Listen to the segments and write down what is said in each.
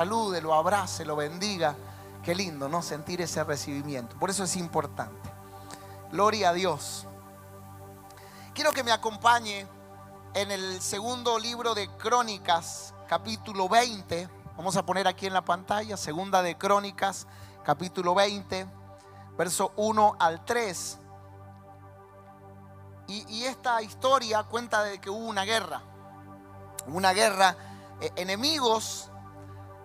salude, lo abrace, lo bendiga. Qué lindo, ¿no? Sentir ese recibimiento. Por eso es importante. Gloria a Dios. Quiero que me acompañe en el segundo libro de Crónicas, capítulo 20. Vamos a poner aquí en la pantalla, segunda de Crónicas, capítulo 20, verso 1 al 3. Y esta historia cuenta de que hubo una guerra. Enemigos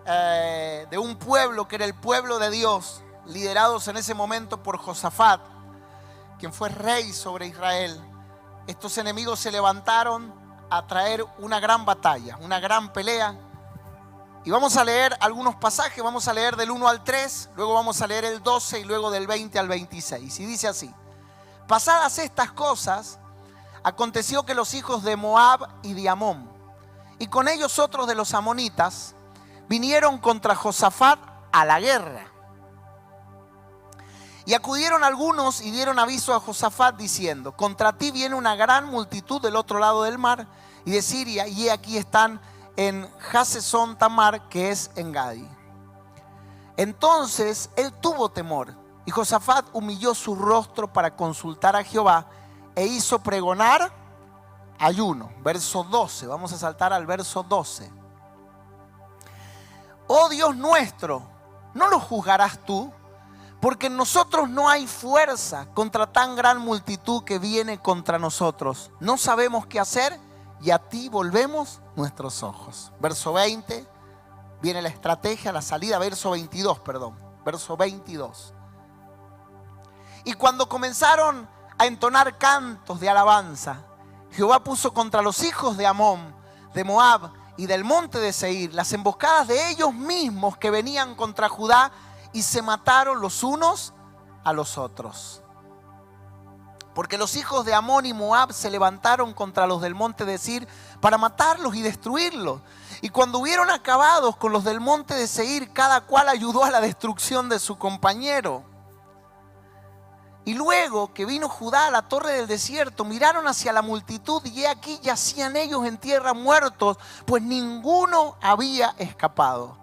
de un pueblo que era el pueblo de Dios, liderados en ese momento por Josafat, quien fue rey sobre Israel. Estos enemigos se levantaron a traer una gran batalla, una gran pelea. Y vamos a leer algunos pasajes, vamos a leer del 1 al 3, luego vamos a leer el 12 y luego del 20 al 26. Y dice así: pasadas estas cosas, aconteció que los hijos de Moab y de Amón, y con ellos otros de los amonitas, vinieron contra Josafat a la guerra. Y acudieron algunos y dieron aviso a Josafat diciendo: contra ti viene una gran multitud del otro lado del mar y de Siria, y aquí están en Hasezón Tamar, que es en Gadi. Entonces él tuvo temor, y Josafat humilló su rostro para consultar a Jehová, e hizo pregonar ayuno. Verso 12, vamos a saltar al verso 12. Oh Dios nuestro, ¿no lo juzgarás tú? Porque en nosotros no hay fuerza contra tan gran multitud que viene contra nosotros. No sabemos qué hacer y a ti volvemos nuestros ojos. Verso 20, viene la estrategia, la salida. Verso 22. Y cuando comenzaron a entonar cantos de alabanza, Jehová puso contra los hijos de Amón, de Moab y del monte de Seir las emboscadas de ellos mismos que venían contra Judá, y se mataron los unos a los otros. Porque los hijos de Amón y Moab se levantaron contra los del monte de Seir para matarlos y destruirlos. Y cuando hubieron acabado con los del monte de Seir, cada cual ayudó a la destrucción de su compañero. Y luego que vino Judá a la torre del desierto, miraron hacia la multitud, y he aquí yacían ellos en tierra muertos, pues ninguno había escapado.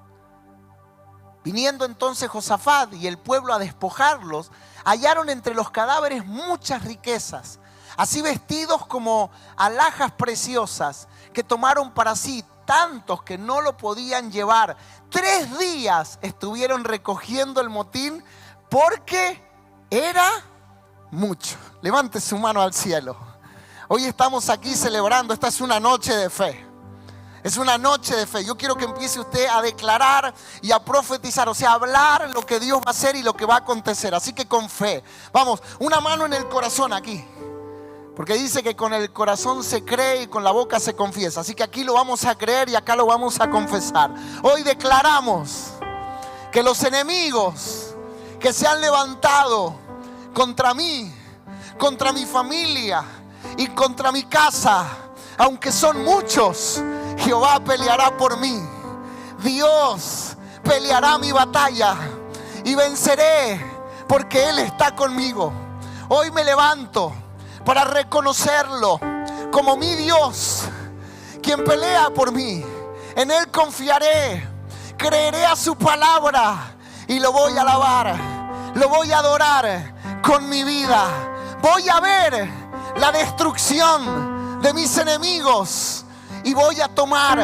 Viniendo entonces Josafat y el pueblo a despojarlos, hallaron entre los cadáveres muchas riquezas, así vestidos como alhajas preciosas, que tomaron para sí tantos que no lo podían llevar. 3 días estuvieron recogiendo el motín porque era mucho. Levante su mano al cielo. Hoy estamos aquí celebrando, esta es una noche de fe. Es una noche de fe. Yo quiero que empiece usted a declarar y a profetizar, o sea, a hablar lo que Dios va a hacer y lo que va a acontecer. Así que con fe. Vamos, una mano en el corazón aquí. Porque dice que con el corazón se cree y con la boca se confiesa. Así que aquí lo vamos a creer y acá lo vamos a confesar. Hoy declaramos que los enemigos que se han levantado contra mí, contra mi familia y contra mi casa, aunque son muchos, Jehová peleará por mí. Dios peleará mi batalla y venceré porque Él está conmigo. Hoy me levanto para reconocerlo como mi Dios, quien pelea por mí. En Él confiaré, creeré a su palabra y lo voy a alabar, lo voy a adorar con mi vida. Voy a ver la destrucción de mis enemigos y voy a tomar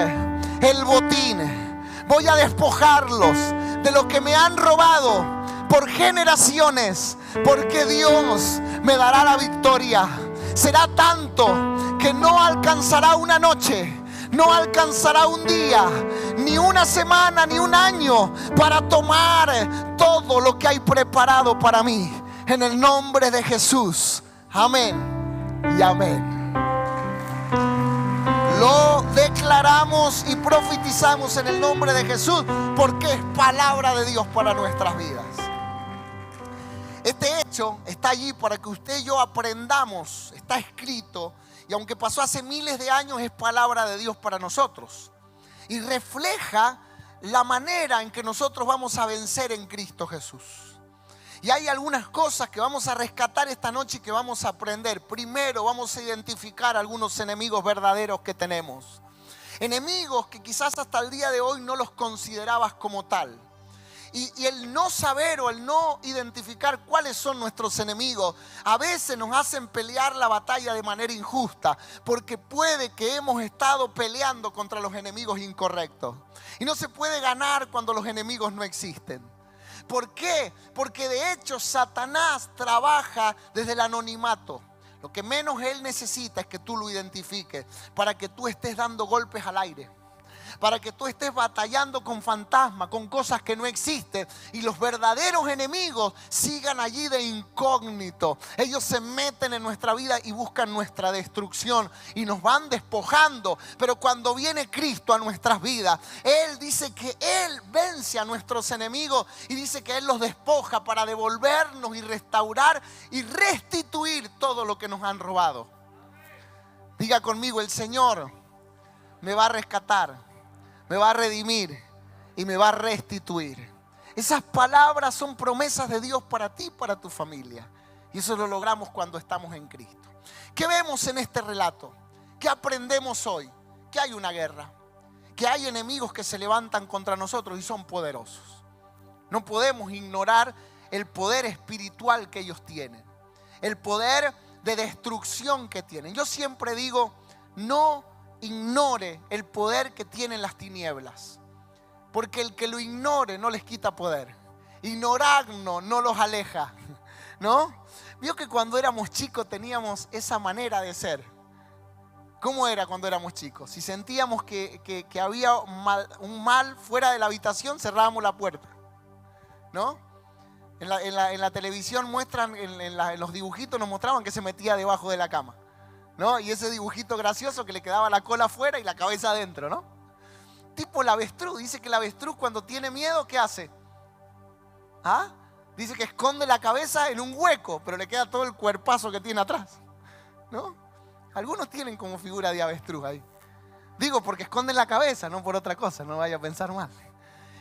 el botín. Voy a despojarlos de lo que me han robado por generaciones, porque Dios me dará la victoria. Será tanto que no alcanzará una noche, no alcanzará un día, ni una semana, ni un año para tomar todo lo que hay preparado para mí. En el nombre de Jesús. Amén y amén. Lo declaramos y profetizamos en el nombre de Jesús, porque es palabra de Dios para nuestras vidas. Este hecho está allí para que usted y yo aprendamos. Está escrito, y aunque pasó hace miles de años, es palabra de Dios para nosotros. Y refleja la manera en que nosotros vamos a vencer en Cristo Jesús. Y hay algunas cosas que vamos a rescatar esta noche y que vamos a aprender. Primero, vamos a identificar algunos enemigos verdaderos que tenemos. Enemigos que quizás hasta el día de hoy no los considerabas como tal. Y el no saber o el no identificar cuáles son nuestros enemigos a veces nos hacen pelear la batalla de manera injusta, porque puede que hemos estado peleando contra los enemigos incorrectos. Y no se puede ganar cuando los enemigos no existen. ¿Por qué? Porque de hecho Satanás trabaja desde el anonimato. Lo que menos él necesita es que tú lo identifiques para que tú estés dando golpes al aire, para que tú estés batallando con fantasmas, con cosas que no existen, y los verdaderos enemigos sigan allí de incógnito. Ellos se meten en nuestra vida y buscan nuestra destrucción y nos van despojando. Pero cuando viene Cristo a nuestras vidas, Él dice que Él vence a nuestros enemigos y dice que Él los despoja para devolvernos y restaurar y restituir todo lo que nos han robado. Diga conmigo: el Señor me va a rescatar, me va a redimir y me va a restituir. Esas palabras son promesas de Dios para ti y para tu familia. Y eso lo logramos cuando estamos en Cristo. ¿Qué vemos en este relato? ¿Qué aprendemos hoy? Que hay una guerra, que hay enemigos que se levantan contra nosotros y son poderosos. No podemos ignorar el poder espiritual que ellos tienen, el poder de destrucción que tienen. Yo siempre digo: no ignore el poder que tienen las tinieblas, porque el que lo ignore no les quita poder. Ignorarnos no los aleja, ¿no? Vio que cuando éramos chicos teníamos esa manera de ser. ¿Cómo era cuando éramos chicos? Si sentíamos que había un mal fuera de la habitación, cerrábamos la puerta, ¿no? En la televisión muestran, en los dibujitos nos mostraban que se metía debajo de la cama, ¿no? Y ese dibujito gracioso que le quedaba la cola afuera y la cabeza adentro, ¿no? Tipo el avestruz. Dice que el avestruz cuando tiene miedo, ¿qué hace? ¿Ah? Dice que esconde la cabeza en un hueco, pero le queda todo el cuerpazo que tiene atrás, ¿no? Algunos tienen como figura de avestruz ahí. Digo porque esconden la cabeza, no por otra cosa, no vaya a pensar mal.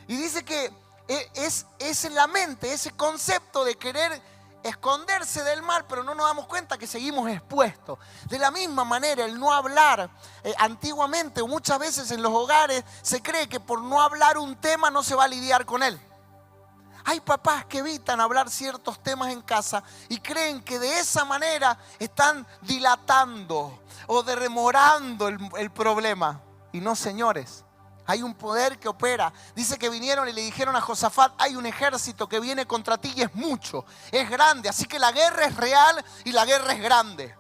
Y dice que es en la mente ese concepto de querer esconderse del mal, pero no nos damos cuenta que seguimos expuestos. De la misma manera, el no hablar, antiguamente o muchas veces en los hogares se cree que por no hablar un tema no se va a lidiar con él. Hay papás que evitan hablar ciertos temas en casa y creen que de esa manera están dilatando o demorando el problema. Y no, señores. Hay un poder que opera. Dice que vinieron y le dijeron a Josafat: hay un ejército que viene contra ti y es mucho, es grande. Así que la guerra es real y la guerra es grande.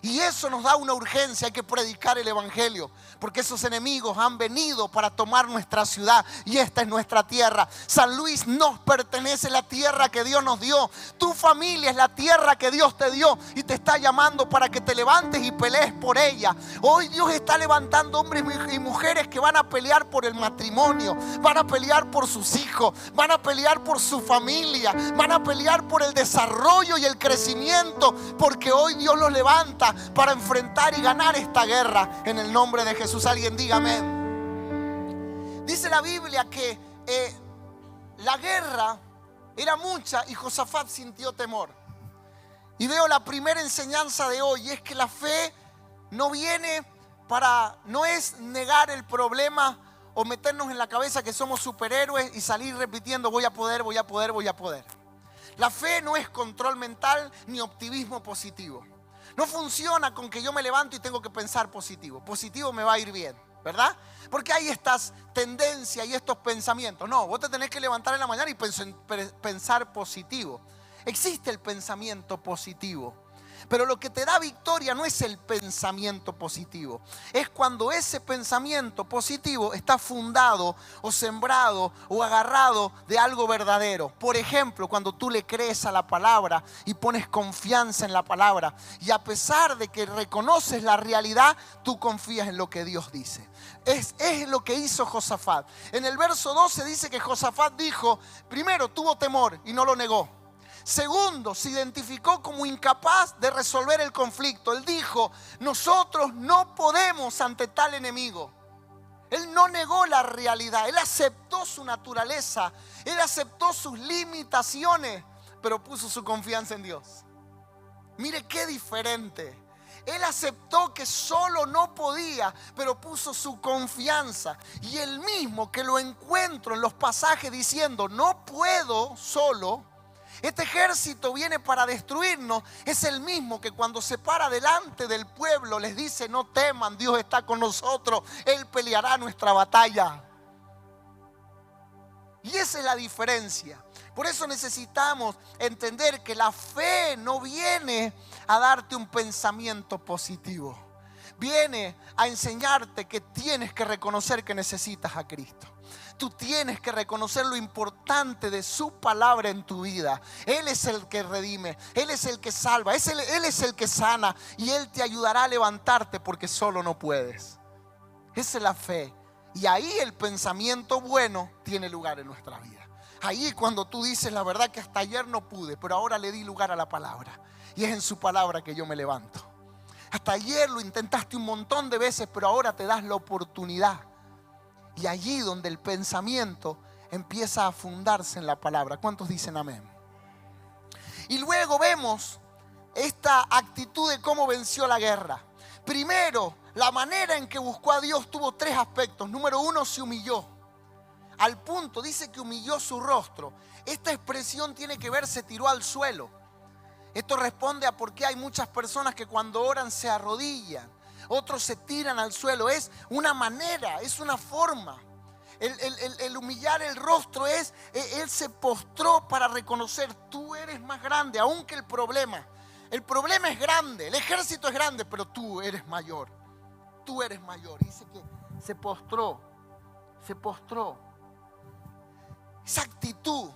Y eso nos da una urgencia. Hay que predicar el evangelio, porque esos enemigos han venido para tomar nuestra ciudad y esta es nuestra tierra. San Luis nos pertenece, la tierra que Dios nos dio. Tu familia es la tierra que Dios te dio y te está llamando para que te levantes y pelees por ella. Hoy Dios está levantando hombres y mujeres que van a pelear por el matrimonio, van a pelear por sus hijos, van a pelear por su familia, van a pelear por el desarrollo y el crecimiento, porque hoy Dios los levanta para enfrentar y ganar esta guerra en el nombre de Jesús. Alguien diga amén. Dice la Biblia que la guerra era mucha y Josafat sintió temor. Y veo la primera enseñanza de hoy, y es que la fe no es negar el problema o meternos en la cabeza que somos superhéroes y salir repitiendo: voy a poder, voy a poder, voy a poder. La fe no es control mental ni optimismo positivo. No funciona con que yo me levanto y tengo que pensar positivo. Positivo me va a ir bien, ¿verdad? Porque hay estas tendencias y estos pensamientos. No, vos te tenés que levantar en la mañana y pensar positivo. Existe el pensamiento positivo. Pero lo que te da victoria no es el pensamiento positivo. Es cuando ese pensamiento positivo está fundado o sembrado o agarrado de algo verdadero. Por ejemplo, cuando tú le crees a la palabra y pones confianza en la palabra, y a pesar de que reconoces la realidad, tú confías en lo que Dios dice. Es lo que hizo Josafat. En el verso 12 dice que Josafat dijo: primero, tuvo temor y no lo negó. Segundo, se identificó como incapaz de resolver el conflicto. Él dijo: nosotros no podemos ante tal enemigo. Él no negó la realidad, él aceptó su naturaleza, él aceptó sus limitaciones, pero puso su confianza en Dios. Mire qué diferente. Él aceptó que solo no podía, pero puso su confianza. Y el mismo que lo encuentro en los pasajes diciendo, no puedo solo, este ejército viene para destruirnos, es el mismo que cuando se para delante del pueblo les dice, no teman, Dios está con nosotros, Él peleará nuestra batalla. Y esa es la diferencia. Por eso necesitamos entender que la fe no viene a darte un pensamiento positivo. Viene a enseñarte que tienes que reconocer que necesitas a Cristo. Tú tienes que reconocer lo importante de su palabra en tu vida. Él es el que redime, Él es el que salva, Él es el que sana. Y Él te ayudará a levantarte porque solo no puedes. Esa es la fe. Y ahí el pensamiento bueno tiene lugar en nuestra vida. Ahí cuando tú dices la verdad que hasta ayer no pude, pero ahora le di lugar a la palabra. Y es en su palabra que yo me levanto. Hasta ayer lo intentaste un montón de veces, pero ahora te das la oportunidad. Y allí donde el pensamiento empieza a fundarse en la palabra. ¿Cuántos dicen amén? Y luego vemos esta actitud de cómo venció la guerra. Primero, la manera en que buscó a Dios tuvo 3 aspectos. Número 1, se humilló. Al punto, dice que humilló su rostro. Esta expresión tiene que ver, se tiró al suelo. Esto responde a por qué hay muchas personas que cuando oran se arrodillan. Otros se tiran al suelo. Es una manera, es una forma. El humillar el rostro es, Él se postró para reconocer, tú eres más grande, aunque el problema es grande, el ejército es grande, pero tú eres mayor. Tú eres mayor. Dice que se postró. Esa actitud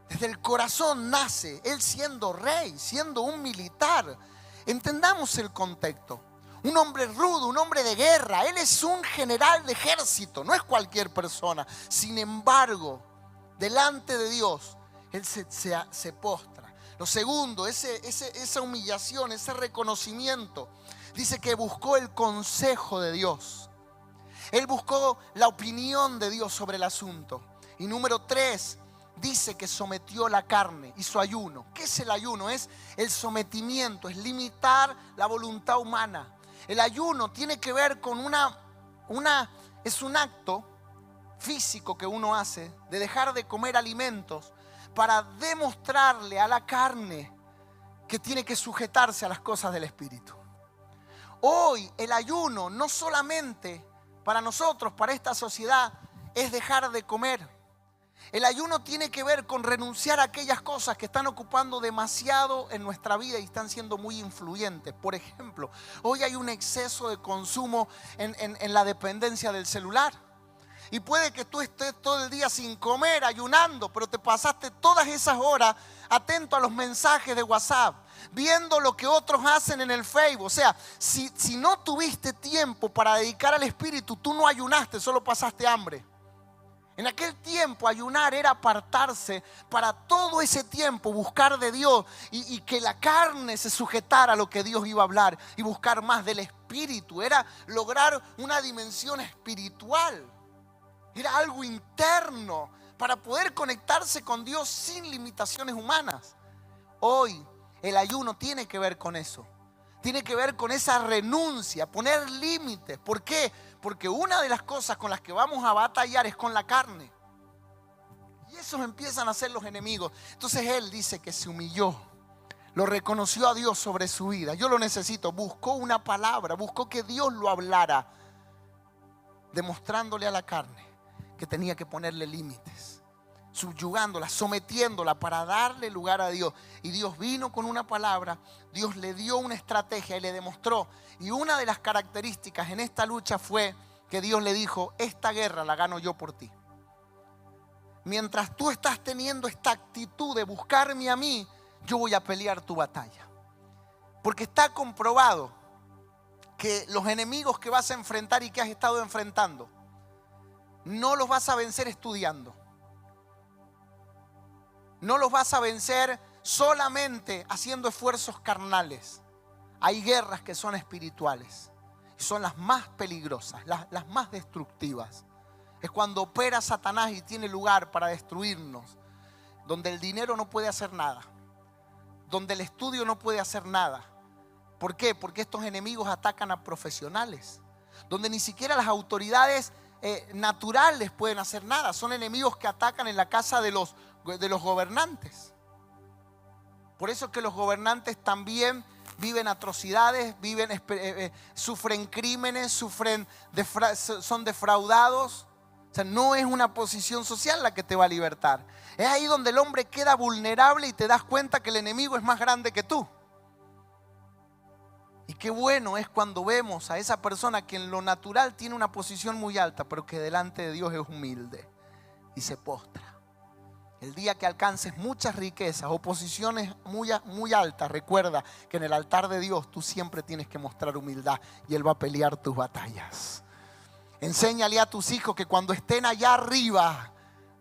desde el corazón nace, él siendo rey, siendo un militar. Entendamos el contexto. Un hombre rudo, un hombre de guerra. Él es un general de ejército, no es cualquier persona. Sin embargo, delante de Dios, él se postra. Lo segundo, esa humillación, ese reconocimiento. Dice que buscó el consejo de Dios. Él buscó la opinión de Dios sobre el asunto. Y número 3, dice que sometió la carne, hizo ayuno. ¿Qué es el ayuno? Es el sometimiento, es limitar la voluntad humana. El ayuno tiene que ver con es un acto físico que uno hace de dejar de comer alimentos para demostrarle a la carne que tiene que sujetarse a las cosas del espíritu. Hoy el ayuno no solamente para nosotros, para esta sociedad, es dejar de comer. El ayuno tiene que ver con renunciar a aquellas cosas que están ocupando demasiado en nuestra vida y están siendo muy influyentes. Por ejemplo, hoy hay un exceso de consumo en la dependencia del celular. Y puede que tú estés todo el día sin comer, ayunando, pero te pasaste todas esas horas atento a los mensajes de WhatsApp, viendo lo que otros hacen en el Facebook. O sea, si no tuviste tiempo para dedicar al espíritu, tú no ayunaste, solo pasaste hambre. En aquel tiempo ayunar era apartarse para todo ese tiempo, buscar de Dios y que la carne se sujetara a lo que Dios iba a hablar y buscar más del espíritu. Era lograr una dimensión espiritual. Era algo interno para poder conectarse con Dios sin limitaciones humanas. Hoy el ayuno tiene que ver con eso. Tiene que ver con esa renuncia, poner límites. ¿Por qué? Porque una de las cosas con las que vamos a batallar es con la carne. Y esos empiezan a ser los enemigos. Entonces él dice que se humilló. Lo reconoció a Dios sobre su vida. Yo lo necesito. Buscó una palabra. Buscó que Dios lo hablara. Demostrándole a la carne que tenía que ponerle límites. Subyugándola, sometiéndola para darle lugar a Dios. Y Dios vino con una palabra, Dios le dio una estrategia y le demostró. Y una de las características en esta lucha fue que Dios le dijo, esta guerra la gano yo por ti. Mientras tú estás teniendo esta actitud de buscarme a mí, yo voy a pelear tu batalla. Porque está comprobado que los enemigos que vas a enfrentar y que has estado enfrentando, no los vas a vencer estudiando. No los vas a vencer solamente haciendo esfuerzos carnales. Hay guerras que son espirituales y son las más peligrosas, las más destructivas. Es cuando opera Satanás y tiene lugar para destruirnos, donde el dinero no puede hacer nada, donde el estudio no puede hacer nada, ¿Por qué? Porque estos enemigos atacan a profesionales, donde ni siquiera las autoridades naturales pueden hacer nada. Son enemigos que atacan en la casa de los gobernantes. Por eso es que los gobernantes también viven atrocidades, sufren crímenes, son defraudados. O sea, no es una posición social la que te va a libertar. Es ahí donde el hombre queda vulnerable y te das cuenta que el enemigo es más grande que tú. Y qué bueno es cuando vemos a esa persona que en lo natural tiene una posición muy alta, pero que delante de Dios es humilde y se postra. El día que alcances muchas riquezas o posiciones muy altas, recuerda que en el altar de Dios tú siempre tienes que mostrar humildad y Él va a pelear tus batallas. Enséñale a tus hijos que cuando estén allá arriba,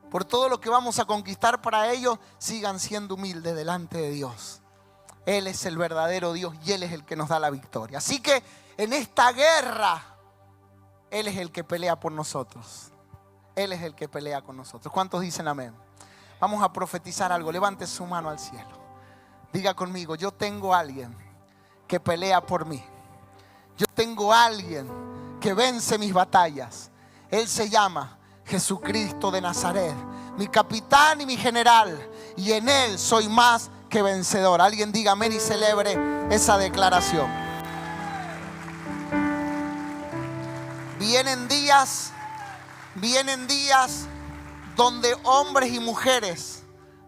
por todo lo que vamos a conquistar para ellos, sigan siendo humildes delante de Dios. Él es el verdadero Dios y Él es el que nos da la victoria. Así que en esta guerra, Él es el que pelea por nosotros. Él es el que pelea con nosotros. ¿Cuántos dicen amén? Vamos a profetizar algo. Levante su mano al cielo. Diga conmigo: yo tengo a alguien que pelea por mí. Yo tengo a alguien que vence mis batallas. Él se llama Jesucristo de Nazaret, mi capitán y mi general, y en Él soy más que vencedor. Alguien diga amén y celebre esa declaración. Vienen días donde hombres y mujeres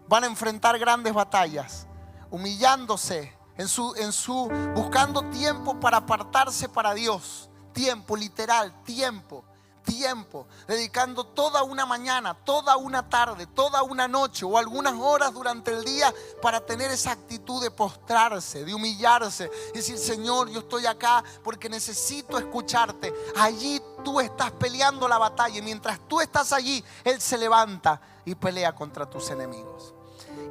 van a enfrentar grandes batallas, humillándose buscando tiempo para apartarse para Dios. Tiempo, literal, tiempo, dedicando toda una mañana, toda una tarde, toda una noche o algunas horas durante el día para tener esa actitud de postrarse, de humillarse, y decir: Señor, yo estoy acá porque necesito escucharte. Allí tú estás peleando la batalla y mientras tú estás allí, Él se levanta y pelea contra tus enemigos.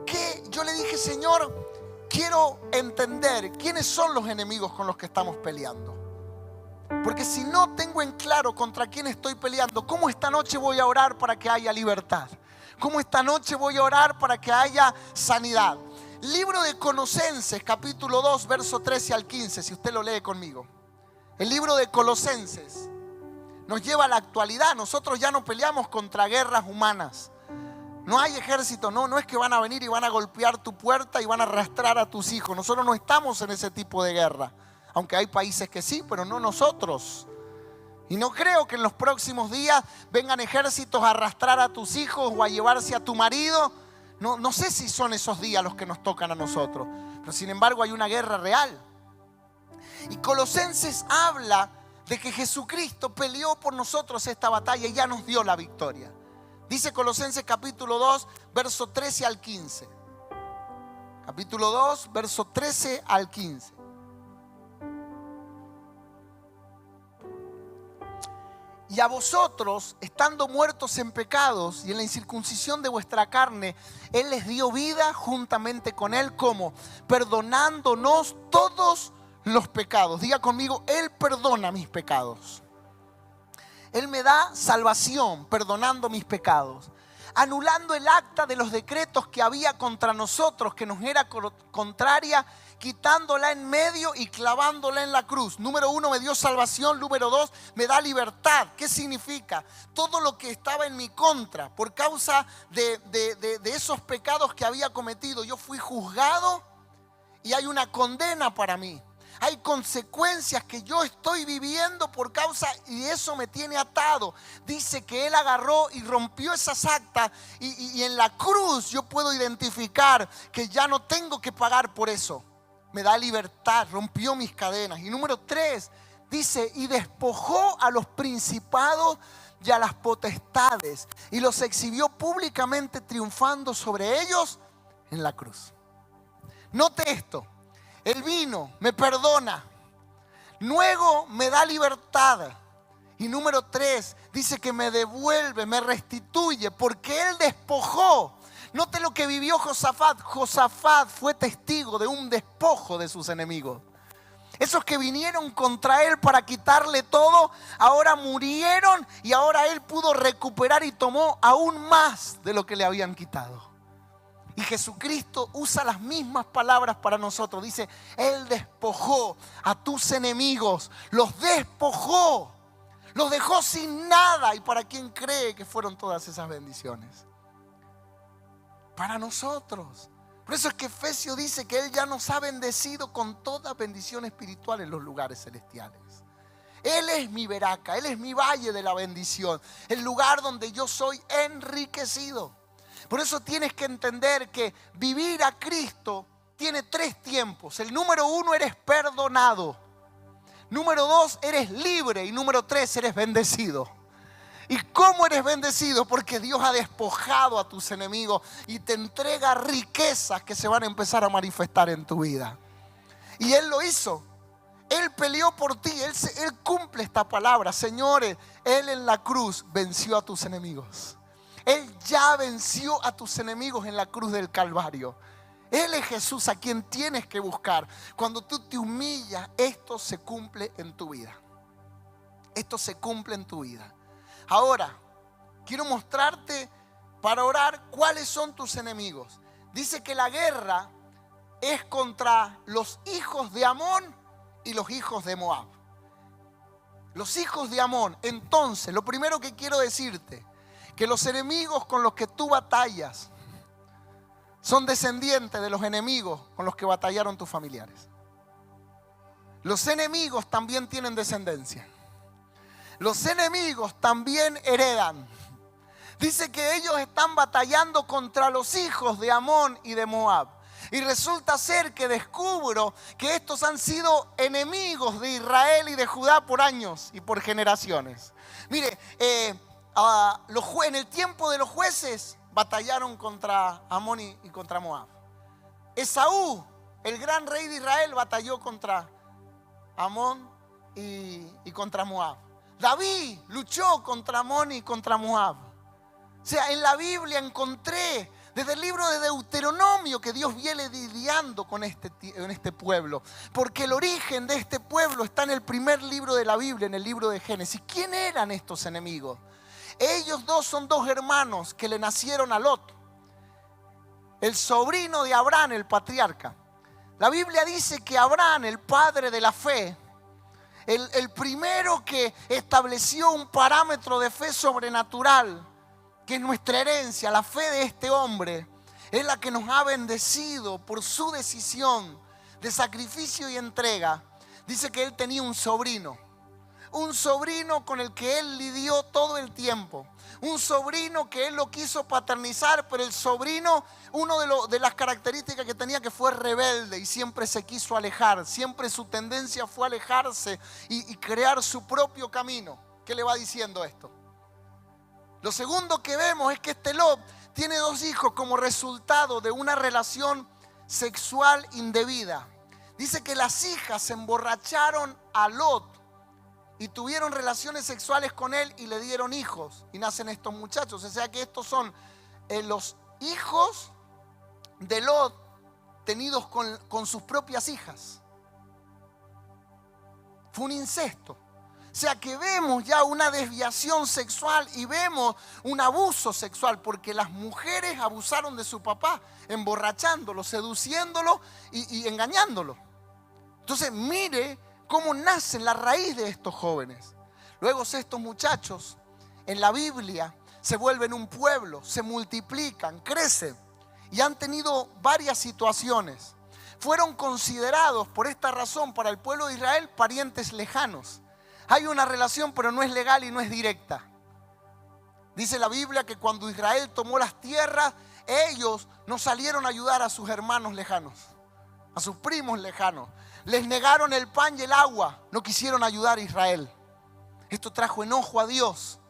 Que yo le dije: Señor, quiero entender quiénes son los enemigos con los que estamos peleando. Porque si no tengo en claro contra quién estoy peleando, ¿cómo esta noche voy a orar para que haya libertad? ¿Cómo esta noche voy a orar para que haya sanidad? Libro de Colosenses, capítulo 2, verso 13 al 15, si usted lo lee conmigo. El libro de Colosenses nos lleva a la actualidad. Nosotros ya no peleamos contra guerras humanas. No hay ejército, no es que van a venir y van a golpear tu puerta y van a arrastrar a tus hijos. Nosotros no estamos en ese tipo de guerra. Aunque hay países que sí, pero no nosotros. Y no creo que en los próximos días vengan ejércitos a arrastrar a tus hijos o a llevarse a tu marido. No sé si son esos días los que nos tocan a nosotros. Pero sin embargo hay una guerra real. Y Colosenses habla de que Jesucristo peleó por nosotros esta batalla y ya nos dio la victoria. Dice Colosenses capítulo 2, verso 13 al 15. Capítulo 2, verso 13 al 15. Y a vosotros, estando muertos en pecados y en la incircuncisión de vuestra carne, Él les dio vida juntamente con Él. ¿Cómo? Perdonándonos todos los pecados. Diga conmigo: Él perdona mis pecados. Él me da salvación perdonando mis pecados. Anulando el acta de los decretos que había contra nosotros, que nos era contraria, quitándola en medio y clavándola en la cruz. Número 1, me dio salvación. Número 2, me da libertad. ¿Qué significa? Todo lo que estaba en mi contra por causa de esos pecados que había cometido, yo fui juzgado y hay una condena para mí. Hay consecuencias que yo estoy viviendo por causa, y eso me tiene atado. Dice que Él agarró y rompió esas actas y en la cruz yo puedo identificar que ya no tengo que pagar por eso. Me da libertad, rompió mis cadenas. Y número 3, dice: y despojó a los principados y a las potestades y los exhibió públicamente, triunfando sobre ellos en la cruz. Note esto: Él vino, me perdona, luego me da libertad. Y número 3, dice que me devuelve, me restituye, porque Él despojó. Note lo que vivió Josafat. Josafat fue testigo de un despojo de sus enemigos. Esos que vinieron contra él para quitarle todo, ahora murieron y ahora él pudo recuperar y tomó aún más de lo que le habían quitado. Y Jesucristo usa las mismas palabras para nosotros. Dice, Él despojó a tus enemigos, los despojó, los dejó sin nada. ¿Y para quién cree que fueron todas esas bendiciones? Para nosotros. Por eso es que Efesios dice que Él ya nos ha bendecido con toda bendición espiritual en los lugares celestiales. Él es mi veraca, Él es mi valle de la bendición, el lugar donde yo soy enriquecido. Por eso tienes que entender que vivir a Cristo tiene 3 tiempos. El número 1, eres perdonado. Número 2, eres libre. Y número 3, eres bendecido. ¿Y cómo eres bendecido? Porque Dios ha despojado a tus enemigos y te entrega riquezas que se van a empezar a manifestar en tu vida. Y Él lo hizo. Él peleó por ti. Él cumple esta palabra. Señores, Él en la cruz venció a tus enemigos. Él ya venció a tus enemigos en la cruz del Calvario. Él es Jesús a quien tienes que buscar. Cuando tú te humillas, esto se cumple en tu vida. Esto se cumple en tu vida. Ahora, quiero mostrarte para orar cuáles son tus enemigos. Dice que la guerra es contra los hijos de Amón y los hijos de Moab. Los hijos de Amón. Entonces, lo primero que quiero decirte, que los enemigos con los que tú batallas son descendientes de los enemigos con los que batallaron tus familiares. Los enemigos también tienen descendencia. Los enemigos también heredan. Dice que ellos están batallando contra los hijos de Amón y de Moab. Y resulta ser que descubro que estos han sido enemigos de Israel y de Judá por años y por generaciones. Mire, en el tiempo de los jueces batallaron contra Amón y contra Moab. Esaú, el gran rey de Israel, batalló contra Amón y contra Moab. David luchó contra Amón y contra Moab. O sea, en la Biblia encontré desde el libro de Deuteronomio que Dios viene lidiando con este pueblo. Porque el origen de este pueblo está en el primer libro de la Biblia, en el libro de Génesis. ¿Quién eran estos enemigos? Ellos son 2 hermanos que le nacieron a Lot, el sobrino de Abraham, el patriarca. La Biblia dice que Abraham, el padre de la fe, el primero que estableció un parámetro de fe sobrenatural, que es nuestra herencia, la fe de este hombre, es la que nos ha bendecido por su decisión de sacrificio y entrega. Dice que él tenía un sobrino con el que él lidió todo el tiempo. Un sobrino que él lo quiso paternizar, pero el sobrino, de las características que tenía, que fue rebelde y siempre se quiso alejar. Siempre su tendencia fue alejarse y crear su propio camino. ¿Qué le va diciendo esto? Lo segundo que vemos es que este Lot tiene 2 hijos como resultado de una relación sexual indebida. Dice que las hijas se emborracharon a Lot y tuvieron relaciones sexuales con él y le dieron hijos. Y nacen estos muchachos. O sea que estos son los hijos de Lot tenidos con sus propias hijas. Fue un incesto. O sea que vemos ya una desviación sexual y vemos un abuso sexual, porque las mujeres abusaron de su papá, emborrachándolo, seduciéndolo y engañándolo. Entonces mire cómo nace la raíz de estos jóvenes. Luego estos muchachos en la Biblia se vuelven un pueblo, se multiplican, crecen y han tenido varias situaciones. Fueron considerados por esta razón para el pueblo de Israel parientes lejanos. Hay una relación, pero no es legal y no es directa. Dice la Biblia que cuando Israel tomó las tierras, ellos no salieron a ayudar a sus hermanos lejanos, a sus primos lejanos. Les negaron el pan y el agua, no quisieron ayudar a Israel. Esto trajo enojo a Dios.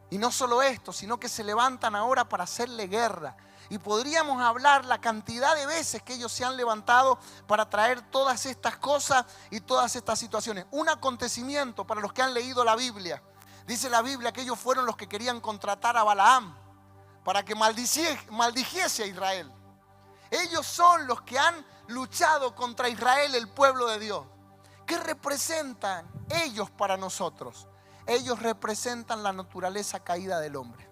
Y no solo esto, sino que se levantan ahora para hacerle guerra. Y podríamos hablar la cantidad de veces que ellos se han levantado para traer todas estas cosas y todas estas situaciones. Un acontecimiento para los que han leído la Biblia. Dice la Biblia que ellos fueron los que querían contratar a Balaam para que maldijese a Israel. Ellos son los que han luchado contra Israel, el pueblo de Dios. ¿Qué representan ellos para nosotros? Ellos representan la naturaleza caída del hombre.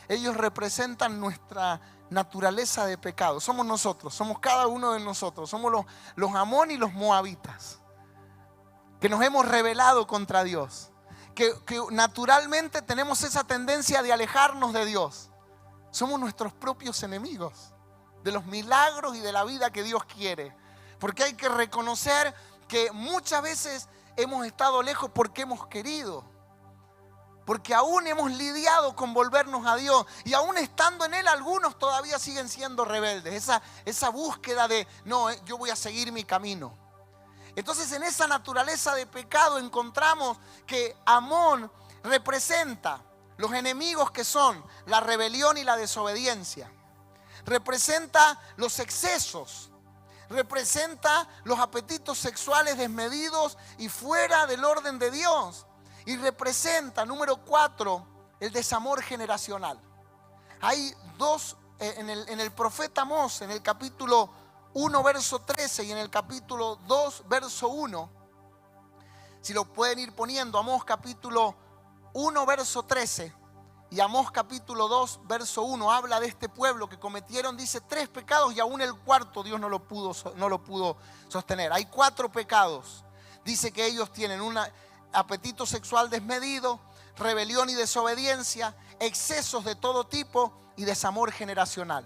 ellos representan nuestra naturaleza de pecado. Somos nosotros, somos cada uno de nosotros. Somos los Amón y los Moabitas, que nos hemos rebelado contra Dios, que naturalmente tenemos esa tendencia de alejarnos de Dios. Somos nuestros propios enemigos de los milagros y de la vida que Dios quiere. Porque hay que reconocer que muchas veces hemos estado lejos porque hemos querido. Porque aún hemos lidiado con volvernos a Dios. Y aún estando en Él, algunos todavía siguen siendo rebeldes. Esa búsqueda de, no, yo voy a seguir mi camino. Entonces en esa naturaleza de pecado encontramos que Amón representa los enemigos que son la rebelión y la desobediencia. Representa los excesos. Representa los apetitos sexuales desmedidos y fuera del orden de Dios. Y representa, número 4, el desamor generacional. Hay dos, en el profeta Amós, en el capítulo 1, verso 13 y en el capítulo 2, verso 1. Si lo pueden ir poniendo, Amós capítulo 1, verso 13 y Amós capítulo 2, verso 1, habla de este pueblo que cometieron, dice, 3 pecados y aún el cuarto Dios no lo pudo sostener. Hay 4 pecados. Dice que ellos tienen apetito sexual desmedido, rebelión y desobediencia, excesos de todo tipo y desamor generacional.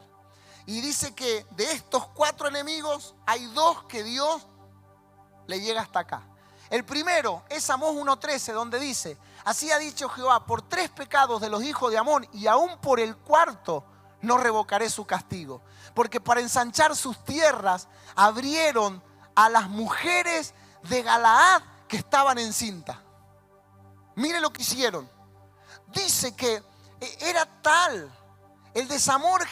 Y dice que de estos 4 enemigos hay 2 que Dios le llega hasta acá. El primero es Amós 1:13, donde dice, así ha dicho Jehová, por 3 pecados de los hijos de Amón y aún por el cuarto no revocaré su castigo. Porque para ensanchar sus tierras abrieron a las mujeres de Galaad que estaban encintas. Mire lo que hicieron. Dice que era tal el desamor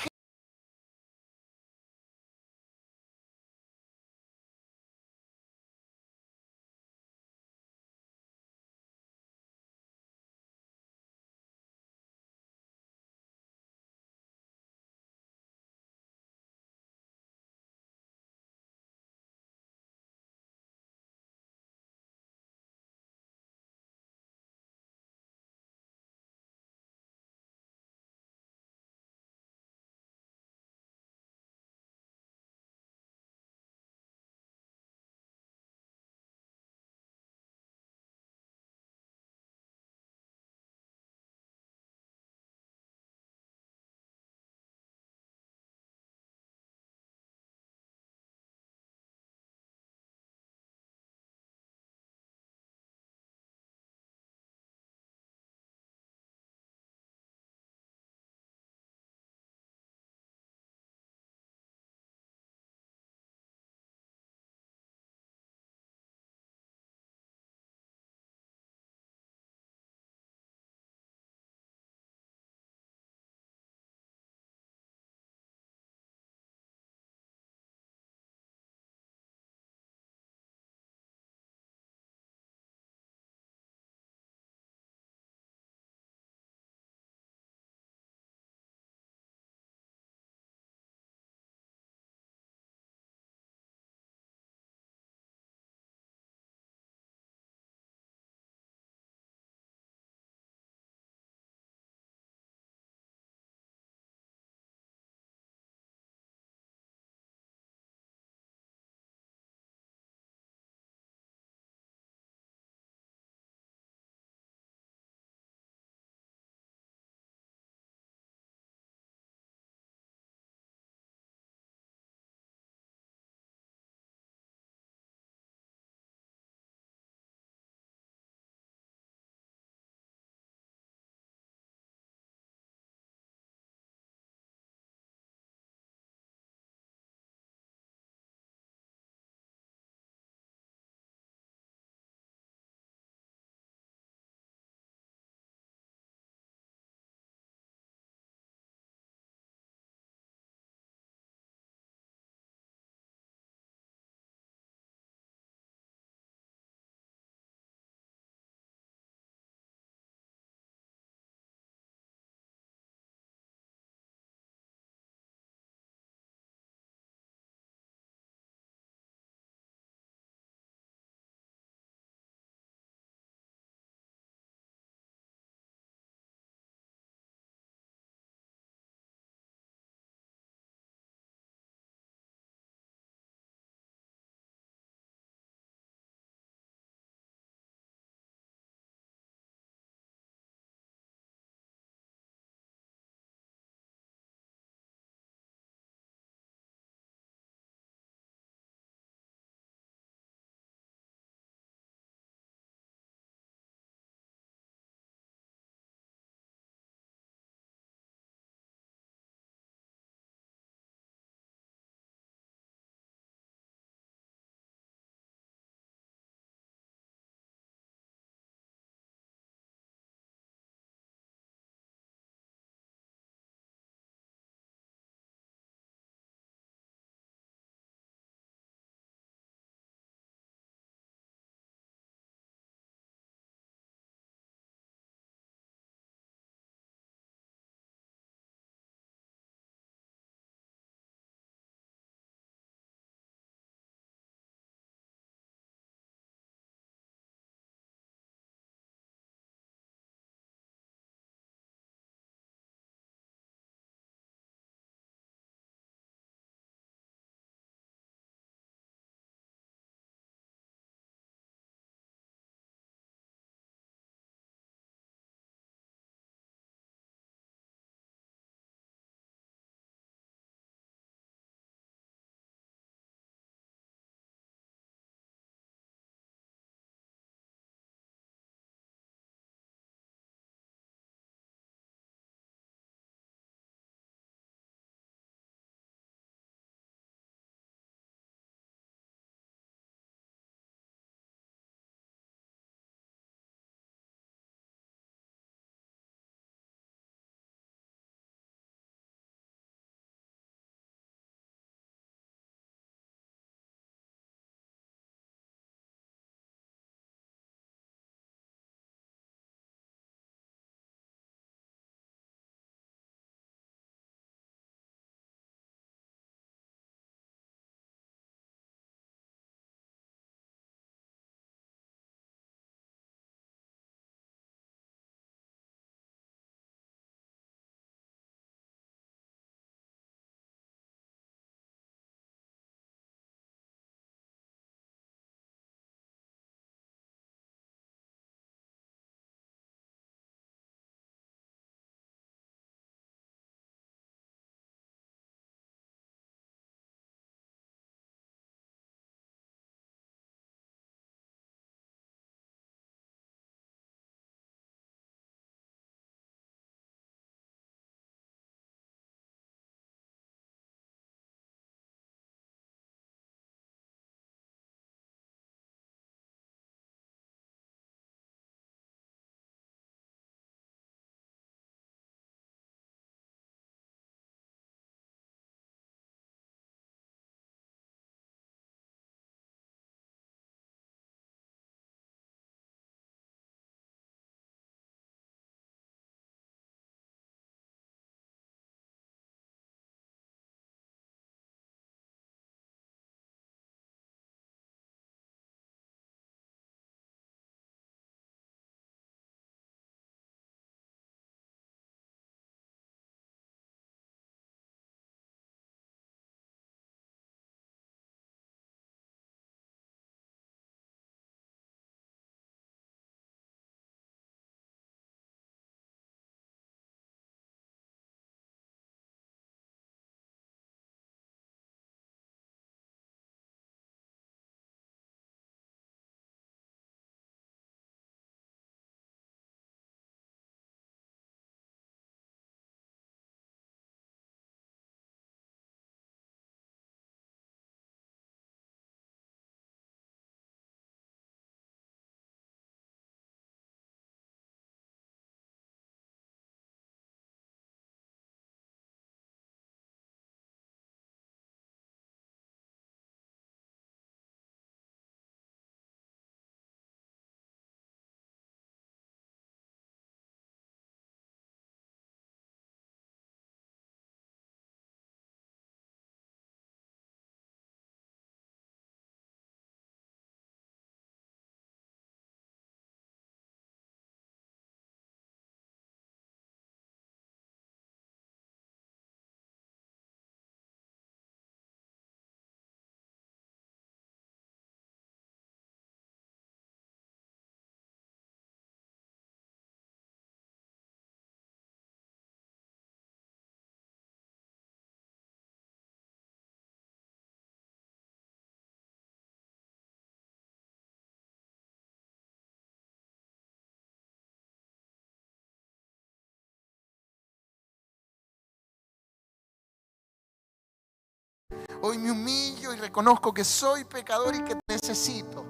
Hoy me humillo y reconozco que soy pecador y que te necesito.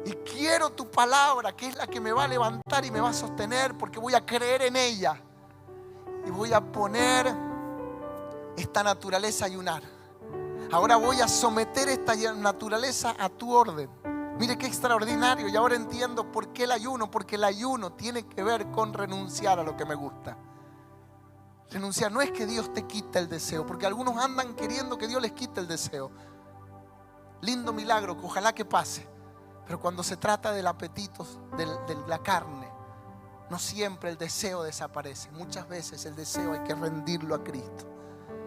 Y quiero tu palabra, que es la que me va a levantar y me va a sostener, porque voy a creer en ella. Y voy a poner esta naturaleza a ayunar. Ahora voy a someter esta naturaleza a tu orden. Mire qué extraordinario. Y ahora entiendo por qué el ayuno. Porque el ayuno tiene que ver con renunciar a lo que me gusta. Renunciar, no es que Dios te quite el deseo, porque algunos andan queriendo que Dios les quite el deseo. Lindo milagro, que ojalá que pase. Pero cuando se trata del apetito, de la carne, no siempre el deseo desaparece. Muchas veces el deseo hay que rendirlo a Cristo.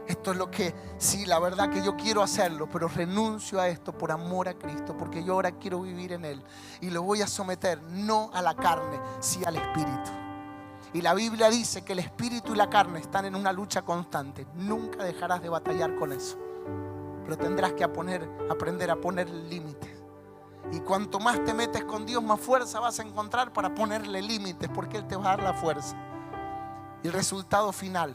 Esto es lo que, sí, la verdad que yo quiero hacerlo, pero renuncio a esto por amor a Cristo, porque yo ahora quiero vivir en Él. Y lo voy a someter no a la carne, sí al Espíritu. Y la Biblia dice que el espíritu y la carne están en una lucha constante. Nunca dejarás de batallar con eso. Pero tendrás que aprender a poner límites. Y cuanto más te metes con Dios, más fuerza vas a encontrar para ponerle límites, porque Él te va a dar la fuerza. Y el resultado final,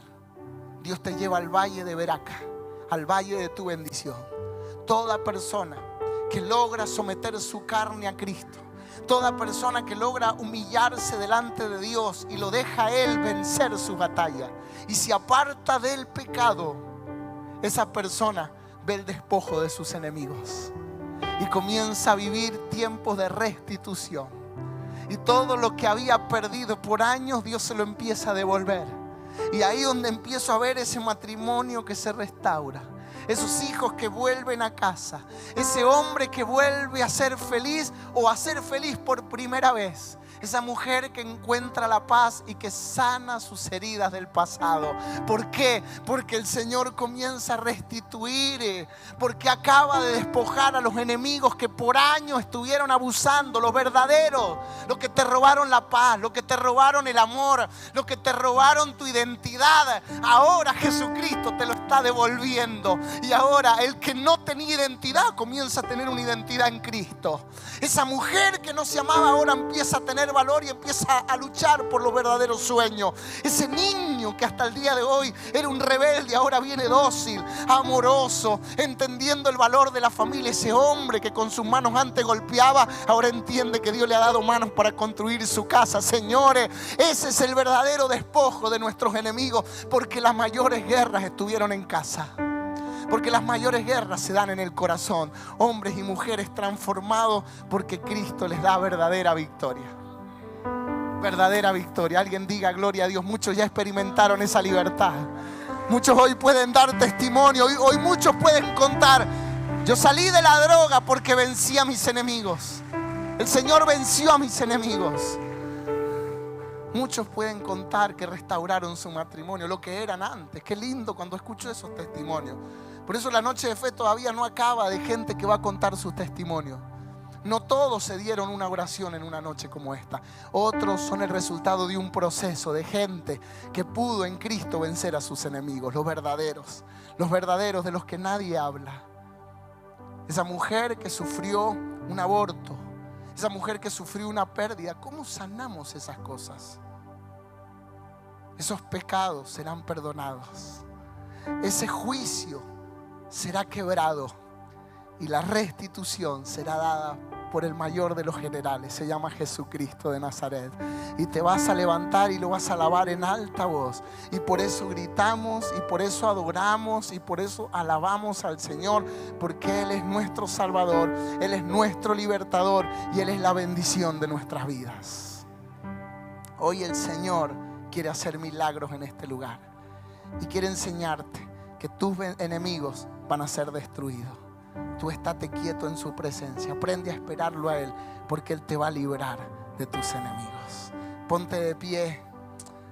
Dios te lleva al valle de Beraca, al valle de tu bendición. Toda persona que logra someter su carne a Cristo, toda persona que logra humillarse delante de Dios y lo deja a Él vencer su batalla y se aparta del pecado, esa persona ve el despojo de sus enemigos y comienza a vivir tiempos de restitución. Y todo lo que había perdido por años, Dios se lo empieza a devolver. Y ahí donde empiezo a ver ese matrimonio que se restaura, esos hijos que vuelven a casa, ese hombre que vuelve a ser feliz o a ser feliz por primera vez, esa mujer que encuentra la paz y que sana sus heridas del pasado. ¿Por qué? Porque el Señor comienza a restituir, porque acaba de despojar a los enemigos que por años estuvieron abusando, los verdaderos, los que te robaron la paz, los que te robaron el amor, los que te robaron tu identidad. Ahora Jesucristo te lo está devolviendo. Y ahora el que no tenía identidad comienza a tener una identidad en Cristo. Esa mujer que no se amaba ahora empieza a tener valor y empieza a luchar por los verdaderos sueños. Ese niño que hasta el día de hoy era un rebelde, ahora viene dócil, amoroso, entendiendo el valor de la familia. Ese hombre que con sus manos antes golpeaba, ahora entiende que Dios le ha dado manos para construir su casa. Señores, ese es el verdadero despojo de nuestros enemigos, porque las mayores guerras estuvieron en casa. Porque las mayores guerras se dan en el corazón. Hombres y mujeres transformados porque Cristo les da verdadera victoria. Verdadera victoria. Alguien diga gloria a Dios. Muchos ya experimentaron esa libertad. Muchos hoy pueden dar testimonio. Hoy muchos pueden contar: yo salí de la droga porque vencí a mis enemigos. El Señor venció a mis enemigos. Muchos pueden contar que restauraron su matrimonio, lo que eran antes. Qué lindo cuando escucho esos testimonios. Por eso la noche de fe todavía no acaba de gente que va a contar sus testimonios. No todos se dieron una oración en una noche como esta. Otros son el resultado de un proceso de gente que pudo en Cristo vencer a sus enemigos. Los verdaderos de los que nadie habla. Esa mujer que sufrió un aborto, esa mujer que sufrió una pérdida. ¿Cómo sanamos esas cosas? Esos pecados serán perdonados. Ese juicio será quebrado y la restitución será dada por el mayor de los generales. Se llama Jesucristo de Nazaret. Y te vas a levantar y lo vas a alabar en alta voz. Y por eso gritamos, y por eso adoramos, y por eso alabamos al Señor, porque Él es nuestro Salvador, Él es nuestro libertador y Él es la bendición de nuestras vidas. Hoy el Señor quiere hacer milagros en este lugar y quiere enseñarte que tus enemigos van a ser destruidos. Tú estate quieto en su presencia. Aprende a esperarlo a Él, porque Él te va a librar de tus enemigos. Ponte de pie.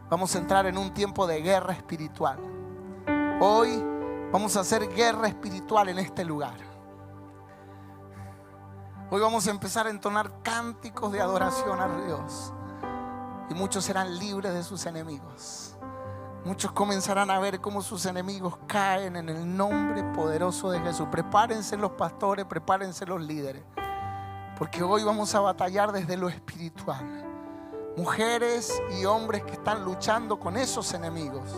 Vamos a entrar en un tiempo de guerra espiritual. Hoy vamos a hacer guerra espiritual en este lugar. Hoy vamos a empezar a entonar cánticos de adoración a Dios. Y muchos serán libres de sus enemigos. Muchos comenzarán a ver cómo sus enemigos caen en el nombre poderoso de Jesús. Prepárense los pastores, prepárense los líderes, porque hoy vamos a batallar desde lo espiritual. Mujeres y hombres que están luchando con esos enemigos.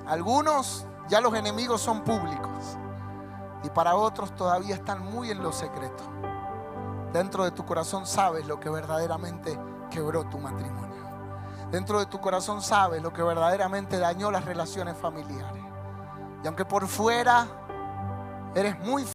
Algunos Ya los enemigos son públicos y para otros todavía están muy en lo secreto. Dentro de tu corazón sabes lo que verdaderamente quebró tu matrimonio. Dentro de tu corazón sabes lo que verdaderamente dañó las relaciones familiares. Y aunque por fuera eres muy